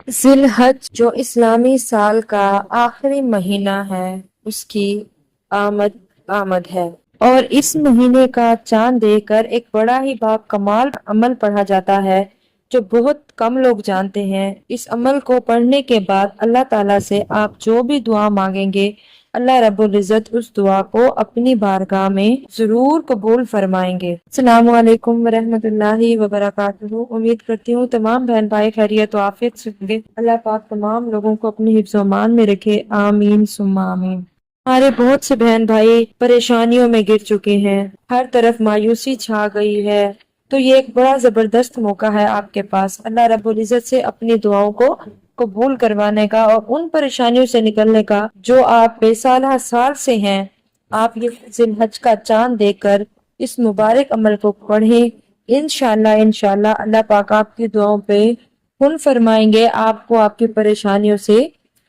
ذی الحج جو اسلامی سال کا آخری مہینہ ہے، اس کی آمد ہے، اور اس مہینے کا چاند دیکھ کر ایک بڑا ہی با کمال عمل پڑھا جاتا ہے جو بہت کم لوگ جانتے ہیں۔ اس عمل کو پڑھنے کے بعد اللہ تعالیٰ سے آپ جو بھی دعا مانگیں گے، اللہ رب العزت اس دعا کو اپنی بارگاہ میں ضرور قبول فرمائیں گے۔ السلام علیکم ورحمۃ اللہ وبرکاتہ۔ امید کرتی ہوں تمام بہن بھائی خیریت و عافیت سے ہوں گے۔ اللہ پاک تمام لوگوں کو اپنی حفظ و امان میں رکھے، آمین ثم آمین۔ ہمارے بہت سے بہن بھائی پریشانیوں میں گر چکے ہیں، ہر طرف مایوسی چھا گئی ہے، تو یہ ایک بڑا زبردست موقع ہے آپ کے پاس اللہ رب العزت سے اپنی دعاؤں کو قبول کروانے کا اور ان پریشانیوں سے نکلنے کا جو آپ بے سالہ سال سے ہیں۔ آپ یہ ذی الحج کا چاند دیکھ کر اس مبارک عمل کو پڑھیں، انشاءاللہ اللہ پاک آپ کی دعاؤں پہ کن فرمائیں گے، آپ کو آپ کی پریشانیوں سے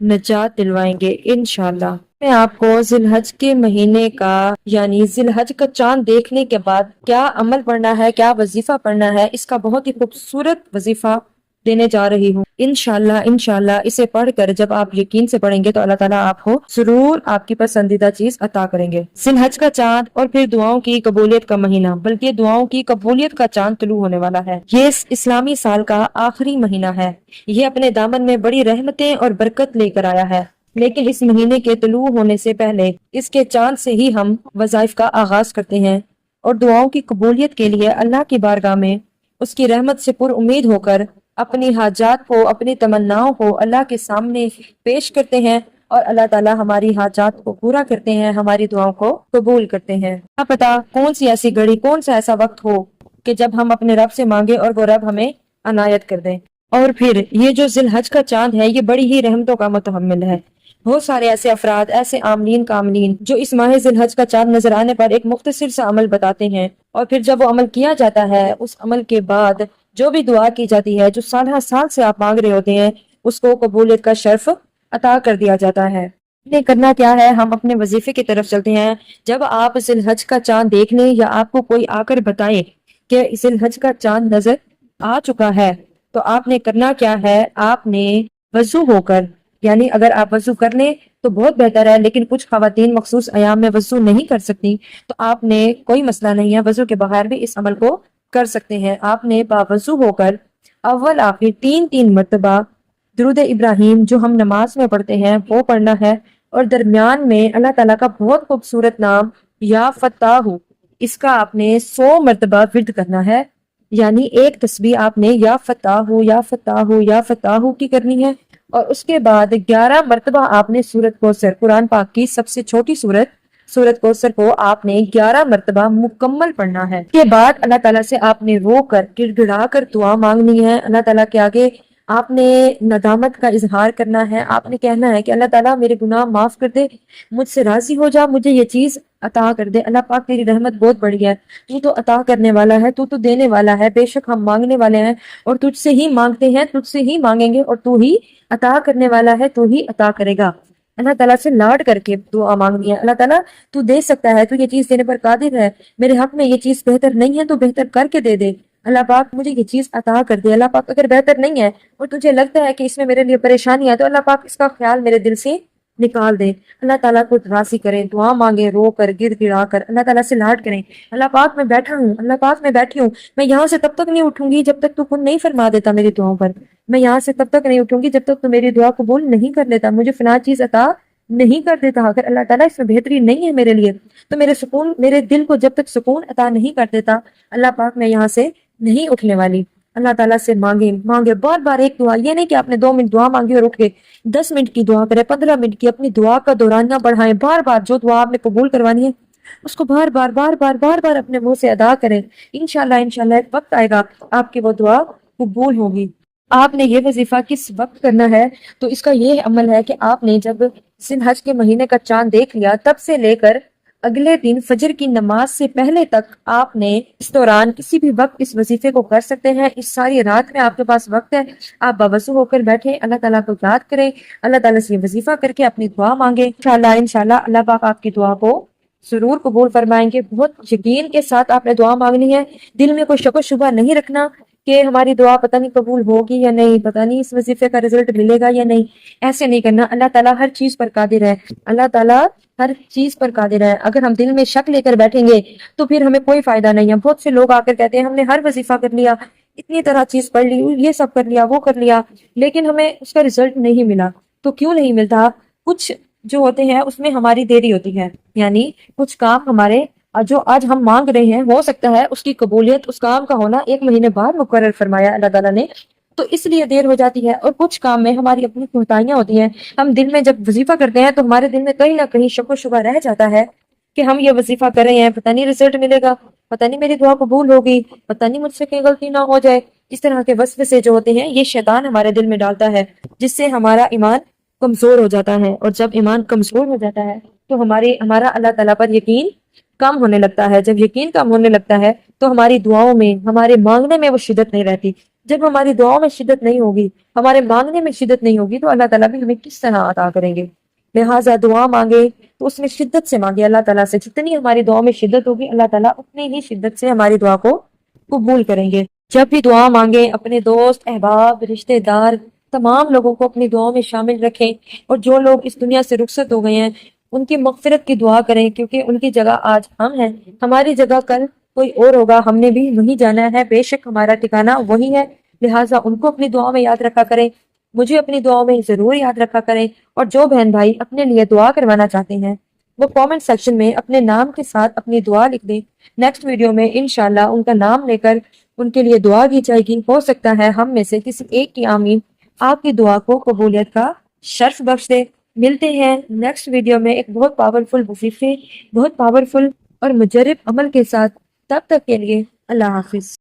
نجات دلوائیں گے انشاءاللہ۔ میں آپ کو ذی الحج کے مہینے کا یعنی ذی الحج کا چاند دیکھنے کے بعد کیا عمل پڑھنا ہے، کیا وظیفہ پڑھنا ہے، اس کا بہت ہی خوبصورت وظیفہ دینے جا رہی ہوں۔ انشاءاللہ اسے پڑھ کر جب آپ یقین سے پڑھیں گے تو اللہ تعالیٰ آپ کو ضرور آپ کی پسندیدہ چیز عطا کریں گے۔ ذی الحج کا چاند اور پھر دعاؤں کی قبولیت کا مہینہ، بلکہ دعاؤں کی قبولیت کا چاند طلوع ہونے والا ہے۔ یہ اسلامی سال کا آخری مہینہ ہے۔ یہ اپنے دامن میں بڑی رحمتیں اور برکت لے کر آیا ہے، لیکن اس مہینے کے طلوع ہونے سے پہلے اس کے چاند سے ہی ہم وظائف کا آغاز کرتے ہیں اور دعاؤں کی قبولیت کے لیے اللہ کی بارگاہ میں اس کی رحمت سے پر امید ہو کر اپنی حاجات کو، اپنی تمناؤں کو اللہ کے سامنے پیش کرتے ہیں، اور اللہ تعالیٰ ہماری حاجات کو پورا کرتے ہیں، ہماری دعاؤں کو قبول کرتے ہیں۔ کیا پتا کون سی ایسی گھڑی، کون سا ایسا وقت ہو کہ جب ہم اپنے رب سے مانگے اور وہ رب ہمیں عنایت کر دیں۔ اور پھر یہ جو ذی الحج کا چاند ہے، یہ بڑی ہی رحمتوں کا متحمل ہے۔ بہت سارے ایسے افراد، ایسے عاملین کاملین جو اس ماہ ذی الحج کا چاند نظر آنے پر ایک مختصر سا عمل بتاتے ہیں، اور پھر جب وہ عمل کیا جاتا ہے، اس عمل کے بعد جو بھی دعا کی جاتی ہے، جو سالہ سال سے آپ مانگ رہے ہوتے ہیں، اس کو قبولیت کا شرف عطا کر دیا جاتا ہے۔ نے کرنا کیا ہے، ہم اپنے وظیفے کی طرف چلتے ہیں۔ جب آپ ذی الحج کا چاند دیکھ لیں یا آپ کو کوئی آ کر بتائے کہ ذی الحج کا چاند نظر آ چکا ہے، تو آپ نے کرنا کیا ہے، آپ نے وضو ہو کر، یعنی اگر آپ وضو کر لیں تو بہت بہتر ہے، لیکن کچھ خواتین مخصوص ایام میں وضو نہیں کر سکتی، تو آپ نے کوئی مسئلہ نہیں ہے، وضو کے بغیر بھی اس عمل کو کر سکتے ہیں۔ آپ نے باوضو ہو کر اول آخر تین مرتبہ درود ابراہیم جو ہم نماز میں پڑھتے ہیں وہ پڑھنا ہے، اور درمیان میں اللہ تعالیٰ کا بہت خوبصورت نام یا فتاح، اس کا آپ نے 100 مرتبہ ورد کرنا ہے، یعنی ایک تسبیح آپ نے یا فتاح یا فتاح یا فتاح کی کرنی ہے، اور اس کے بعد 11 مرتبہ آپ نے سورۃ کوثر، قرآن پاک کی سب سے چھوٹی سورۃ کوثر کو آپ نے 11 مرتبہ مکمل پڑھنا ہے۔ اس کے بعد اللہ تعالیٰ سے آپ نے رو کر، گڑ گڑا کر دعا مانگنی ہے۔ اللہ تعالیٰ کے آگے آپ نے ندامت کا اظہار کرنا ہے، آپ نے کہنا ہے کہ اللہ تعالیٰ میرے گناہ معاف کر دے، مجھ سے راضی ہو جا، مجھے یہ چیز عطا کر دے۔ اللہ پاک تیری رحمت بہت بڑی ہے، تو تو عطا کرنے والا ہے، تو تو دینے والا ہے، بے شک ہم مانگنے والے ہیں اور تجھ سے ہی مانگتے ہیں، تجھ سے ہی مانگیں گے، اور تو ہی عطا کرنے والا ہے، تو ہی عطا کرے گا۔ اللہ تعالیٰ سے لاڈ کر کے دعا مانگنی ہے، اللہ تعالیٰ تو دے سکتا ہے، تو یہ چیز دینے پر قادر ہے، میرے حق میں یہ چیز بہتر نہیں ہے تو بہتر کر کے دے دے، اللہ پاک مجھے یہ چیز عطا کر دے۔ اللہ پاک اگر بہتر نہیں ہے اور تجھے لگتا ہے کہ اس میں میرے لیے پریشانی ہے، تو اللہ پاک اس کا خیال میرے دل سے نکال دے۔ اللہ تعالیٰ کو راضی کریں، دعا مانگے، رو کر، گر گڑا کر اللہ تعالیٰ سے لاڈ کریں۔ اللہ پاک میں بیٹھا ہوں، اللہ پاک میں بیٹھی ہوں، میں یہاں سے تب تک نہیں اٹھوں گی جب تک تو کن نہیں فرما دیتا میری دعاؤں پر، میں یہاں سے تب تک نہیں اٹھوں گی جب تک تو میری دعا قبول نہیں کر لیتا، مجھے فلاں چیز عطا نہیں کر دیتا۔ اگر اللہ تعالیٰ اس میں بہتری نہیں ہے میرے لیے، تو میرے دل کو جب تک سکون عطا نہیں کر دیتا، اللہ پاک میں یہاں سے نہیں اٹھنے والی۔ اللہ تعالیٰ سے مانگے بار بار ایک دعا، یہ نہیں کہ آپ نے 2 منٹ دعا مانگی اور اٹھ کے 10 منٹ کی دعا کرے، 15 منٹ کی، اپنی دعا کا دورانیہ بڑھائیں، بار بار جو دعا آپ نے قبول کروانی ہے اس کو بار بار اپنے منہ سے ادا کریں۔ انشاءاللہ ایک وقت آئے گا آپ کی وہ دعا قبول ہوگی۔ آپ نے یہ وظیفہ کس وقت کرنا ہے، تو اس کا یہ عمل ہے کہ آپ نے جب ذی الحج کے مہینے کا چاند دیکھ لیا، تب سے لے کر اگلے دن فجر کی نماز سے پہلے تک آپ نے اس دوران کسی بھی وقت اس وظیفے کو کر سکتے ہیں۔ اس ساری رات میں آپ کے پاس وقت ہے، آپ باوضو ہو کر بیٹھے، اللہ تعالیٰ کو یاد کریں، اللہ تعالیٰ سے یہ وظیفہ کر کے اپنی دعا مانگے۔ انشاءاللہ اللہ پاک آپ کی دعا کو ضرور قبول فرمائیں گے۔ بہت یقین کے ساتھ آپ نے دعا مانگنی ہے، دل میں کوئی شک و شبہ نہیں رکھنا کہ ہماری دعا پتہ نہیں قبول ہوگی یا نہیں، پتہ نہیں اس وظیفے کا رزلٹ ملے گا یا نہیں. ایسے نہیں کرنا. اللہ تعالیٰ ہر چیز پر قادر ہے. اللہ تعالیٰ ہر چیز پر قادر ہے. اگر ہم دل میں شک لے کر بیٹھیں گے تو پھر ہمیں کوئی فائدہ نہیں ہے. بہت سے لوگ آ کر کہتے ہیں ہم نے ہر وظیفہ کر لیا، اتنی طرح چیز پڑھ لی، یہ سب کر لیا، وہ کر لیا، لیکن ہمیں اس کا رزلٹ نہیں ملا. تو کیوں نہیں ملتا؟ کچھ جو ہوتے ہیں اس میں ہماری دیری ہوتی ہے. یعنی کچھ کام ہمارے جو آج ہم مانگ رہے ہیں، ہو سکتا ہے اس کی قبولیت، اس کام کا ہونا 1 مہینے بعد مقرر فرمایا اللہ تعالیٰ نے، تو اس لیے دیر ہو جاتی ہے. اور کچھ کام میں ہماری اپنی کوتاہیاں ہوتی ہیں. ہم دل میں جب وظیفہ کرتے ہیں تو ہمارے دل میں کہیں نہ کہیں شک و شبہ رہ جاتا ہے کہ ہم یہ وظیفہ کر رہے ہیں، پتہ نہیں رزلٹ ملے گا، پتہ نہیں میری دعا قبول ہوگی، پتہ نہیں مجھ سے کہیں غلطی نہ ہو جائے. اس طرح کے وسوسے جو ہوتے ہیں یہ شیطان ہمارے دل میں ڈالتا ہے، جس سے ہمارا ایمان کمزور ہو جاتا ہے. اور جب ایمان کمزور ہو جاتا ہے تو ہمارا اللہ تعالیٰ پر یقین کم ہونے لگتا ہے. جب یقین کم ہونے لگتا ہے تو ہماری دعاؤں میں، ہمارے مانگنے میں وہ شدت نہیں رہتی. جب ہماری دعاؤں میں شدت نہیں ہوگی، ہمارے مانگنے میں شدت نہیں ہوگی، تو اللہ تعالیٰ بھی ہمیں کس طرح عطا کریں گے. لہٰذا دعا مانگے تو اس میں شدت سے مانگے اللہ تعالیٰ سے. جتنی ہماری دعاؤں میں شدت ہوگی اللہ تعالیٰ اتنی ہی شدت سے ہماری دعا کو قبول کریں گے. جب بھی دعا مانگے اپنے دوست، احباب، رشتہ دار، تمام لوگوں کو اپنی دعاؤں میں شامل رکھیں. اور جو لوگ اس دنیا سے رخصت ہو گئے ہیں ان کی مغفرت کی دعا کریں، کیونکہ ان کی جگہ آج ہم ہیں، ہماری جگہ کل کوئی اور ہوگا، ہم نے بھی وہیں جانا ہے، بے شک ہمارا ٹھکانہ وہی ہے. لہٰذا ان کو اپنی دعاؤں میں یاد رکھا کریں، مجھے اپنی دعاؤں میں ضرور یاد رکھا کریں. اور جو بہن بھائی اپنے لیے دعا کروانا چاہتے ہیں وہ کامنٹ سیکشن میں اپنے نام کے ساتھ اپنی دعا لکھ دیں. نیکسٹ ویڈیو میں انشاءاللہ ان کا نام لے کر ان کے لیے دعا کی جائے گی. ہو سکتا ہے ہم میں سے کسی ایک کی آمین آپ کی دعا کو قبولیت کا شرف بخش دے. ملتے ہیں نیکسٹ ویڈیو میں ایک بہت پاورفل وظیفے، بہت پاورفل اور مجرب عمل کے ساتھ. تب تک کے لیے اللہ حافظ.